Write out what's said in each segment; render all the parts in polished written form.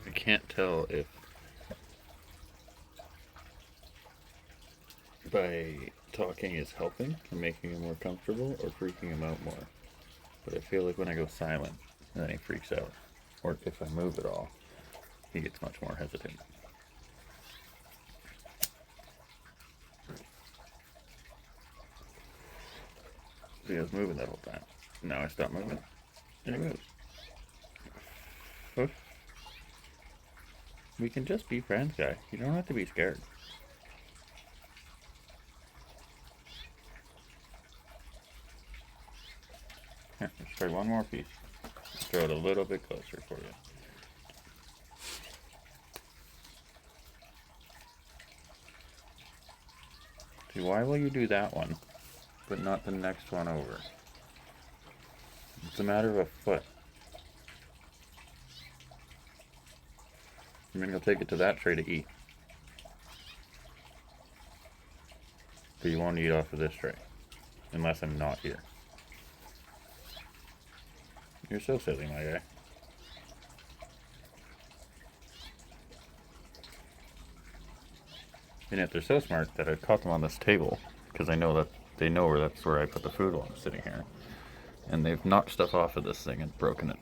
I can't tell if by talking is helping and making him more comfortable or freaking him out more. But I feel like when I go silent, then he freaks out. Or if I move at all, he gets much more hesitant. See, I was moving that whole time. Now I stop moving. And he moves. Whoosh. We can just be friends, guy. You don't have to be scared. Here, let's try one more piece. Throw it a little bit closer for you. See, why will you do that one, but not the next one over? It's a matter of a foot. I mean, you'll take it to that tray to eat. But you won't eat off of this tray. Unless I'm not here. You're so silly, my guy. And yet they're so smart that I caught them on this table. Because I know that they know where that's where I put the food while I'm sitting here. And they've knocked stuff off of this thing and broken it.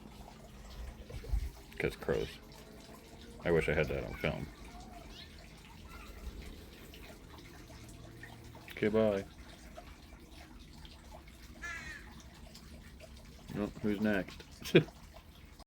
Because crows. I wish I had that on film. Okay, bye. Oh, who's next?